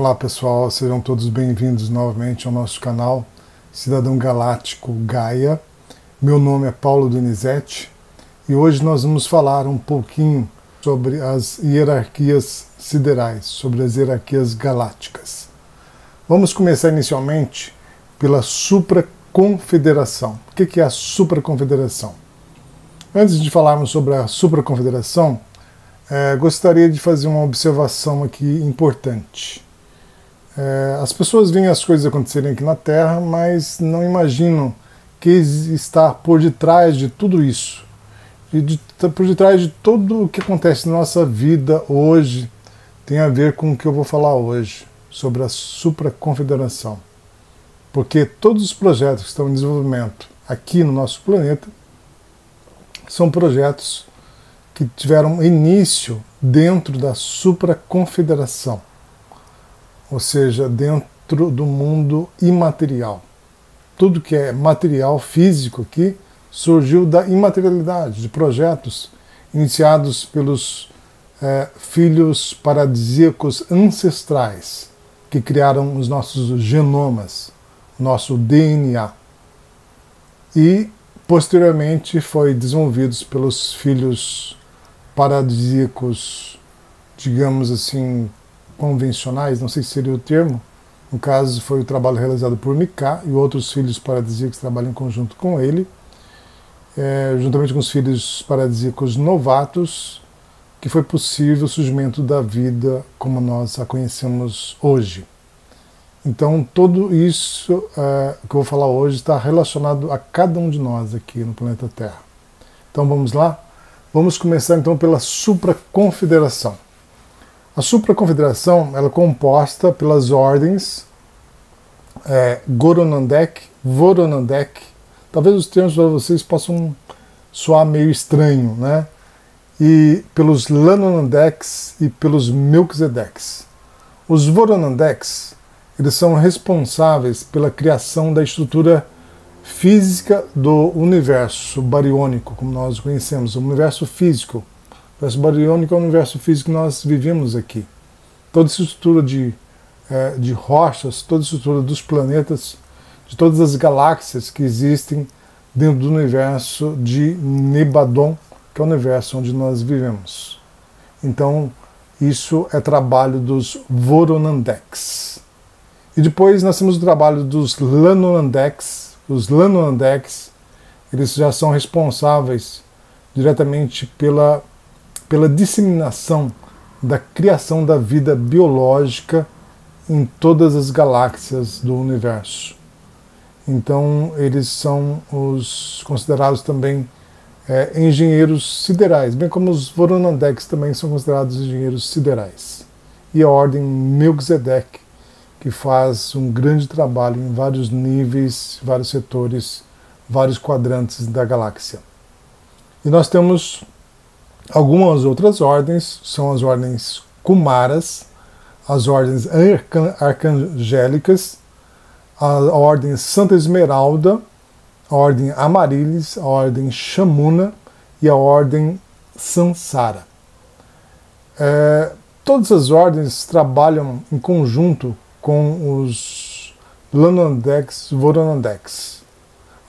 Olá pessoal, sejam todos bem-vindos novamente ao nosso canal Cidadão Galáctico Gaia. Meu nome é Paulo Donizete e hoje nós vamos falar um pouquinho sobre as hierarquias siderais, sobre as hierarquias galácticas. Vamos começar inicialmente pela supraconfederação. O que é a supraconfederação? Antes de falarmos sobre a supraconfederação, gostaria de fazer uma observação aqui importante. As pessoas veem as coisas acontecerem aqui na Terra, mas não imaginam que está por detrás de tudo isso. Por detrás de tudo o que acontece na nossa vida hoje, tem a ver com o que eu vou falar hoje, sobre a supraconfederação. Porque todos os projetos que estão em desenvolvimento aqui no nosso planeta são projetos que tiveram início dentro da supraconfederação, ou seja, dentro do mundo imaterial. Tudo que é material, físico aqui, surgiu da imaterialidade, de projetos iniciados pelos filhos paradisíacos ancestrais, que criaram os nossos genomas, nosso DNA. E, posteriormente, foi desenvolvidos pelos filhos paradisíacos, digamos assim, convencionais, não sei se seria o termo. No caso, foi o trabalho realizado por Mika e outros filhos paradisíacos que trabalham em conjunto com ele, juntamente com os filhos paradisíacos novatos, que foi possível o surgimento da vida como nós a conhecemos hoje. Então, tudo isso que eu vou falar hoje está relacionado a cada um de nós aqui no planeta Terra. Então, vamos lá? Vamos começar então pela supraconfederação. A supraconfederação ela é composta pelas ordens Goronandek, Voronandek. Talvez os termos para vocês possam soar meio estranho, né? E pelos Lanonandeks e pelos Melquisedeques. Os Voronandeks, eles são responsáveis pela criação da estrutura física do universo bariônico, como nós o conhecemos, o universo físico. O universo bariônico é o universo físico que nós vivemos aqui. Toda essa estrutura de rochas, toda a estrutura dos planetas, de todas as galáxias que existem dentro do universo de Nebadon, que é o universo onde nós vivemos. Então, isso é trabalho dos Voronandeks. E depois nós temos o trabalho dos Lanonandeks. Os Lanonandeks, eles já são responsáveis diretamente pela disseminação da criação da vida biológica em todas as galáxias do universo. Então, eles são os considerados também engenheiros siderais, bem como os Voronandeks também são considerados engenheiros siderais. E a ordem Melquisedeque, que faz um grande trabalho em vários níveis, vários setores, vários quadrantes da galáxia. E nós temos algumas outras ordens, são as ordens Kumaras, as ordens arcangélicas, a ordem Santa Esmeralda, a ordem Amarilis, a ordem Shamuna e a ordem Sansara. Todas as ordens trabalham em conjunto com os Lanonandeks e Voronandeks.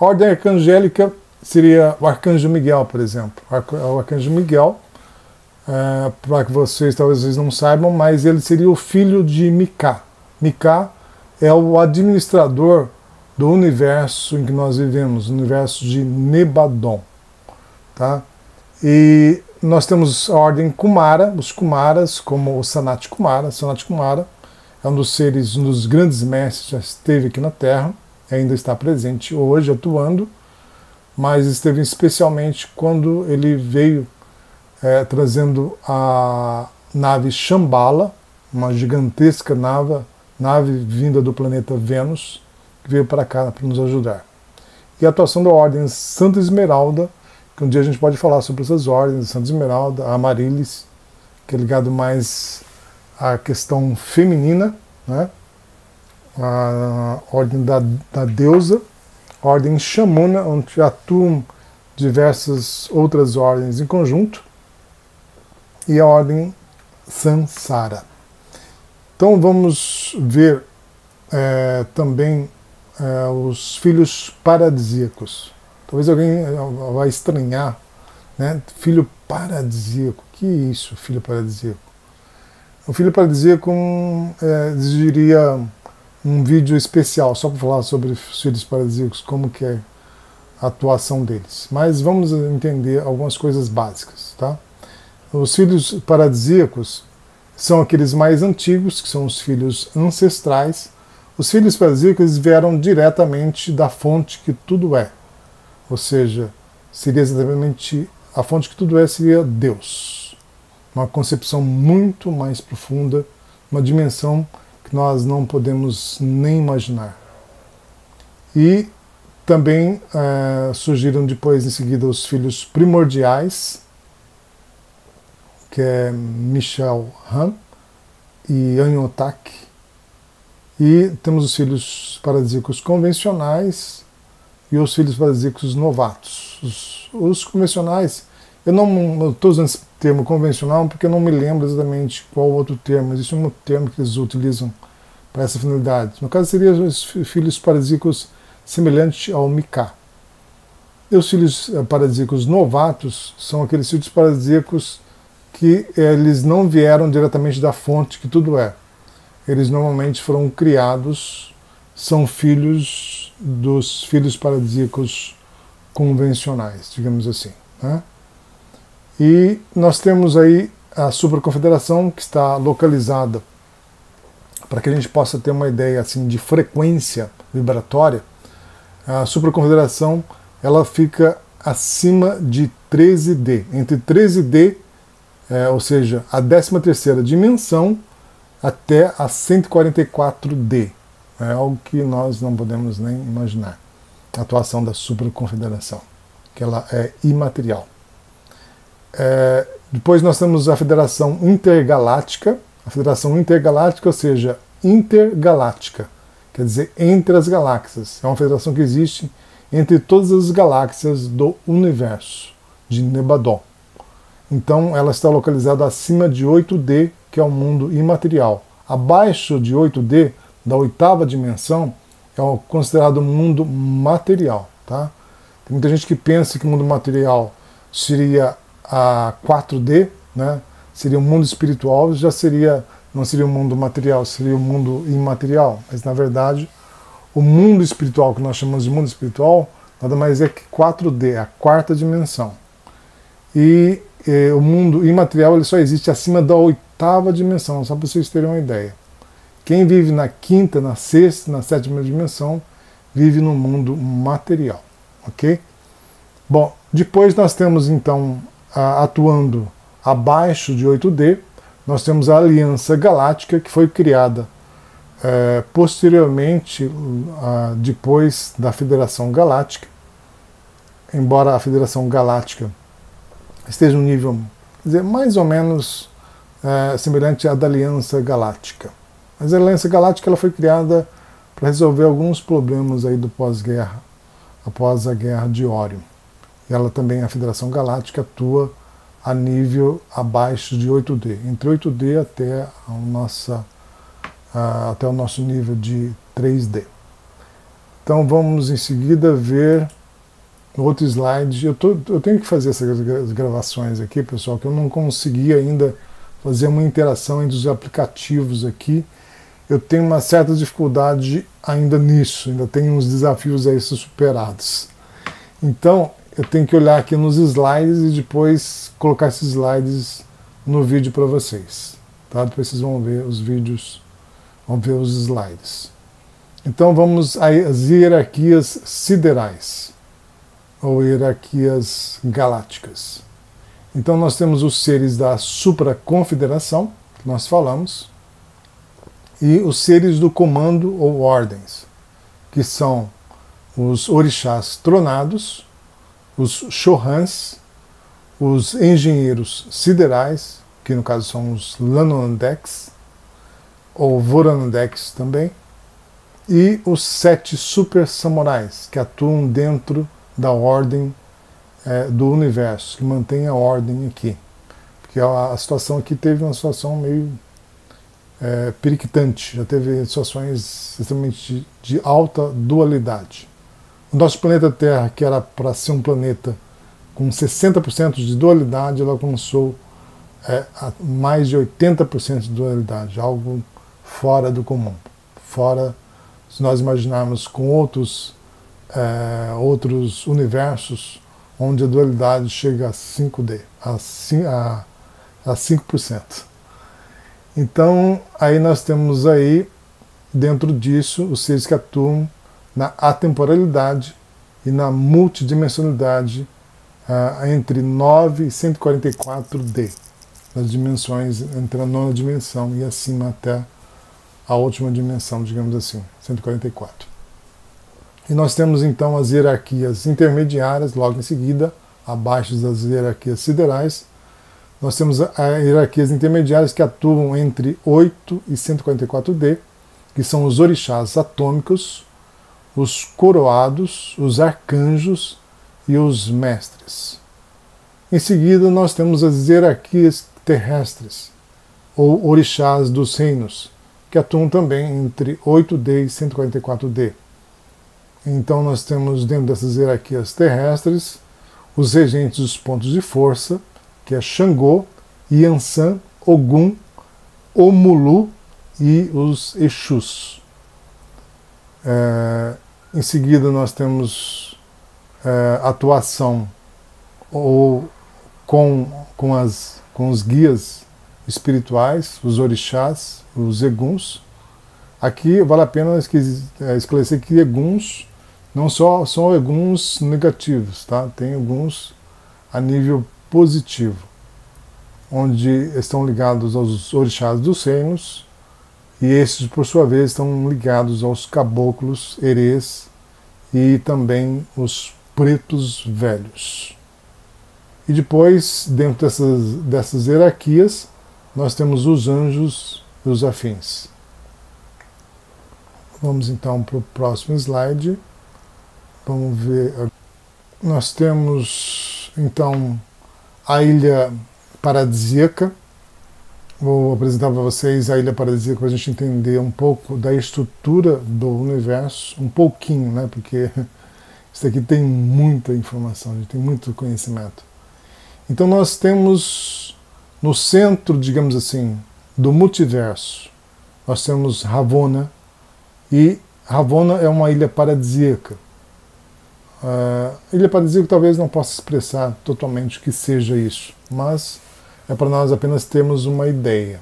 A ordem arcangélica seria o Arcanjo Miguel, por exemplo. O Arcanjo Miguel, para que talvez vocês não saibam, mas ele seria o filho de Mika. Mika é o administrador do universo em que nós vivemos, o universo de Nebadon. Tá? E nós temos a ordem Kumara, os Kumaras, como o Sanat Kumara. Sanat Kumara é um dos seres, um dos grandes mestres, já esteve aqui na Terra, ainda está presente hoje, atuando, mas esteve especialmente quando ele veio trazendo a nave Shambhala, uma gigantesca nave vinda do planeta Vênus, que veio para cá para nos ajudar. E a atuação da ordem Santa Esmeralda, que um dia a gente pode falar sobre essas ordens, Santa Esmeralda, a Amarilis, que é ligado mais à questão feminina, né? A ordem da deusa, a ordem Shamuna, onde atuam diversas outras ordens em conjunto, e a ordem Sansara. Então vamos ver também os filhos paradisíacos. Talvez alguém vai estranhar, né? Filho paradisíaco. Que é isso, filho paradisíaco? O filho paradisíaco exigiria um vídeo especial só para falar sobre os filhos paradisíacos, como que é a atuação deles. Mas vamos entender algumas coisas básicas, tá? Os filhos paradisíacos são aqueles mais antigos, que são os filhos ancestrais. Os filhos paradisíacos vieram diretamente da fonte que tudo é. Ou seja, seria exatamente a fonte que tudo é, seria Deus. Uma concepção muito mais profunda, uma dimensão que nós não podemos nem imaginar. E também surgiram depois, em seguida, os filhos primordiais, que é Michel Han e Anyotak. E temos os filhos paradisíacos convencionais e os filhos paradisíacos novatos. Os convencionais, eu não estou usando esse termo convencional porque eu não me lembro exatamente qual outro termo. Existe um termo que eles utilizam para essa finalidade. No caso, seriam os filhos paradisíacos semelhantes ao Mika. E os filhos paradisíacos novatos são aqueles filhos paradisíacos que eles não vieram diretamente da fonte que tudo é. Eles normalmente foram criados, são filhos dos filhos paradisíacos convencionais, digamos assim, né? E nós temos aí a supraconfederação, que está localizada, para que a gente possa ter uma ideia assim de frequência vibratória. A supraconfederação, ela fica acima de 13D, entre 13D, ou seja, a 13ª dimensão, até a 144D. É algo que nós não podemos nem imaginar. A atuação da supraconfederação, que ela é imaterial. Depois nós temos a Federação Intergaláctica. A Federação Intergaláctica, ou seja, intergaláctica, quer dizer, entre as galáxias. É uma federação que existe entre todas as galáxias do universo, de Nebadon. Então ela está localizada acima de 8D, que é o mundo imaterial. Abaixo de 8D, da 8ª dimensão, é o considerado mundo material. Tá? Tem muita gente que pensa que o mundo material seria a 4D, né? Seria o mundo espiritual, já seria, não seria o mundo material, seria o mundo imaterial. Mas na verdade, o mundo espiritual, que nós chamamos de mundo espiritual, nada mais é que 4D, a 4ª dimensão. E o mundo imaterial ele só existe acima da 8ª dimensão, só para vocês terem uma ideia. Quem vive na 5ª, na 6ª, na 7ª dimensão, vive no mundo material, ok? Bom, depois nós temos então, atuando abaixo de 8D, nós temos a Aliança Galáctica, que foi criada posteriormente, depois da Federação Galáctica, embora a Federação Galáctica esteja um nível, quer dizer, mais ou menos semelhante à da Aliança Galáctica. Mas a Aliança Galáctica ela foi criada para resolver alguns problemas aí do pós-guerra, após a Guerra de Órion. E ela também, a Federação Galáctica, atua a nível abaixo de 8D, entre 8D até o nosso nível de 3D. Então vamos em seguida ver outro slide. Eu tenho que fazer essas gravações aqui, pessoal, que eu não consegui ainda fazer uma interação entre os aplicativos aqui. Eu tenho uma certa dificuldade ainda nisso, ainda tenho uns desafios aí superados. Então, eu tenho que olhar aqui nos slides e depois colocar esses slides no vídeo para vocês. Tá? Depois vocês vão ver os vídeos, vão ver os slides. Então vamos às hierarquias siderais, ou hierarquias galácticas. Então nós temos os seres da supraconfederação, que nós falamos, e os seres do comando ou ordens, que são os orixás tronados, os Chohans, os engenheiros siderais, que no caso são os Lanondex, ou Vorondex também, e os 7 super samurais, que atuam dentro da ordem do universo, que mantém a ordem aqui. Porque a situação aqui teve uma situação meio periquitante, já teve situações extremamente de alta dualidade. O nosso planeta Terra, que era para ser um planeta com 60% de dualidade, ela alcançou a mais de 80% de dualidade, algo fora do comum. Fora, se nós imaginarmos com outros universos, onde a dualidade chega a 5D, a 5%. Então, aí nós temos aí, dentro disso, os seres que atuam na atemporalidade e na multidimensionalidade entre 9 e 144D, nas dimensões entre a nona dimensão e acima até a última dimensão, digamos assim, 144. E nós temos então as hierarquias intermediárias, logo em seguida, abaixo das hierarquias siderais. Nós temos as hierarquias intermediárias que atuam entre 8 e 144D, que são os orixás atômicos, os coroados, os arcanjos e os mestres. Em seguida, nós temos as hierarquias terrestres, ou orixás dos reinos, que atuam também entre 8D e 144D. Então nós temos dentro dessas hierarquias terrestres os regentes dos pontos de força, que é Xangô, Yansan, Ogum, Omulu e os Exus. Em seguida nós temos atuação com os guias espirituais, os orixás, os eguns. Aqui vale a pena esclarecer que eguns não só são eguns negativos, tá? Tem eguns a nível positivo, onde estão ligados aos orixás dos reinos, e esses, por sua vez, estão ligados aos caboclos, herês e também os pretos velhos. E depois, dentro dessas hierarquias, nós temos os anjos e os afins. Vamos então para o próximo slide. Vamos ver. Nós temos então a ilha paradisíaca. Vou apresentar para vocês a ilha paradisíaca para a gente entender um pouco da estrutura do universo, um pouquinho, né? Porque isso aqui tem muita informação, a gente tem muito conhecimento. Então nós temos no centro, digamos assim, do multiverso, nós temos Ravonna, e Ravonna é uma ilha paradisíaca. Ilha paradisíaca talvez não possa expressar totalmente o que seja isso, mas é para nós apenas termos uma ideia.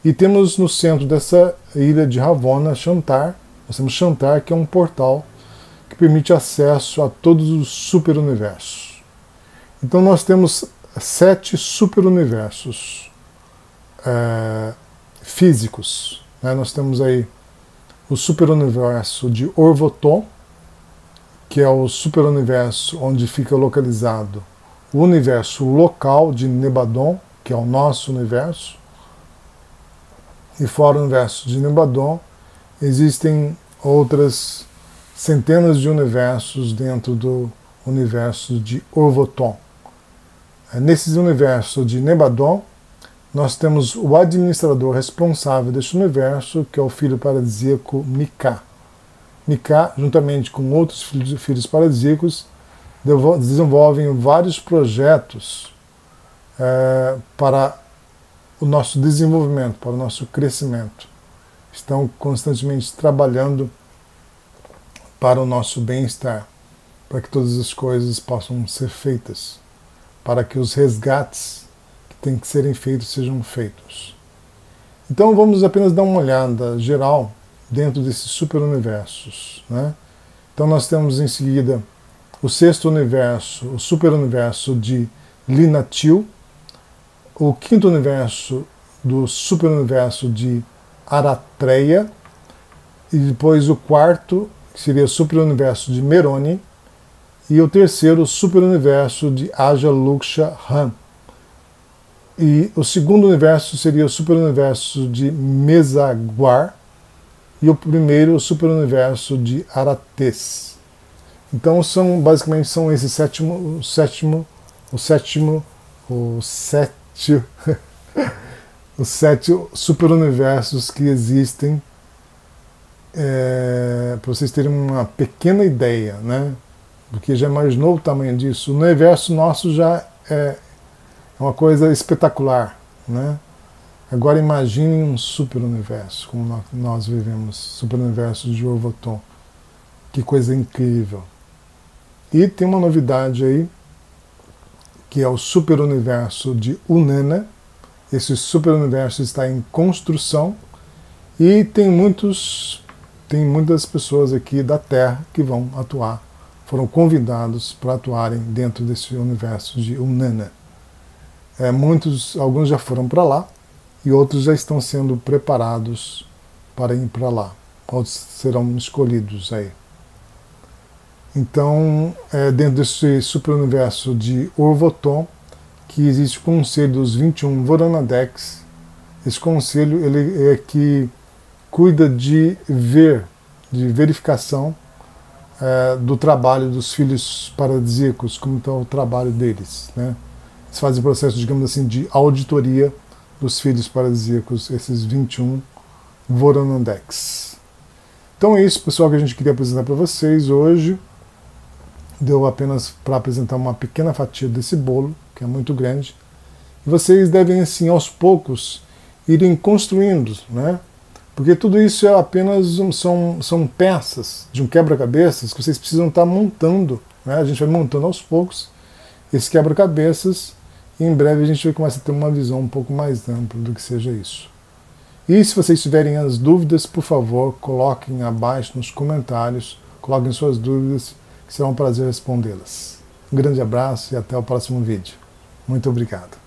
E temos no centro dessa ilha de Ravonna Shantar. Nós temos Shantar, que é um portal que permite acesso a todos os superuniversos. Então nós temos 7 superuniversos físicos, né? Nós temos aí o superuniverso de Orvoton, que é o superuniverso onde fica localizado o universo local de Nebadon, que é o nosso universo. E fora o universo de Nebadon, existem outras centenas de universos dentro do universo de Orvoton. Nesses universos de Nebadon, nós temos o administrador responsável deste universo, que é o filho paradisíaco Mika. Mika, juntamente com outros filhos paradisíacos, desenvolvem vários projetos para o nosso desenvolvimento, para o nosso crescimento. Estão constantemente trabalhando para o nosso bem-estar, para que todas as coisas possam ser feitas, para que os resgates que têm que serem feitos sejam feitos. Então vamos apenas dar uma olhada geral dentro desses superuniversos, né? Então nós temos em seguida o 6º universo, o superuniverso de Linatil, o 5º universo do superuniverso de Aratreia, e depois o 4º, que seria o superuniverso de Meroni, e o 3º superuniverso de Aja Luksha Ram. E o 2º universo seria o superuniverso de Mesaguar, e o 1º o superuniverso de Arates. Então basicamente são esses os 7 superuniversos que existem, para vocês terem uma pequena ideia, né? Porque já imaginou o tamanho disso? O universo nosso já é uma coisa espetacular, né? Agora imaginem um superuniverso, como nós vivemos, superuniverso de Orvoton. Que coisa incrível! E tem uma novidade aí, que é o superuniverso de Unana. Esse superuniverso está em construção e tem muitas pessoas aqui da Terra que vão atuar, foram convidados para atuarem dentro desse universo de Unana. Alguns já foram para lá e outros já estão sendo preparados para ir para lá. Outros serão escolhidos aí. Então, dentro desse superuniverso de Orvoton, que existe o Conselho dos 21 Voronadaeks. Esse conselho ele é que cuida de verificação do trabalho dos filhos paradisíacos, como está o trabalho deles, né? Eles fazem o processo, digamos assim, de auditoria dos filhos paradisíacos, esses 21 Voronadaeks. Então é isso, pessoal, que a gente queria apresentar para vocês hoje. Deu apenas para apresentar uma pequena fatia desse bolo, que é muito grande. E vocês devem, assim, aos poucos, irem construindo, né? Porque tudo isso é apenas são peças de um quebra-cabeças que vocês precisam estar montando, né? A gente vai montando aos poucos esse quebra-cabeças e em breve a gente vai começar a ter uma visão um pouco mais ampla do que seja isso. E se vocês tiverem as dúvidas, por favor, coloquem abaixo nos comentários, coloquem suas dúvidas, que será um prazer respondê-las. Um grande abraço e até o próximo vídeo. Muito obrigado.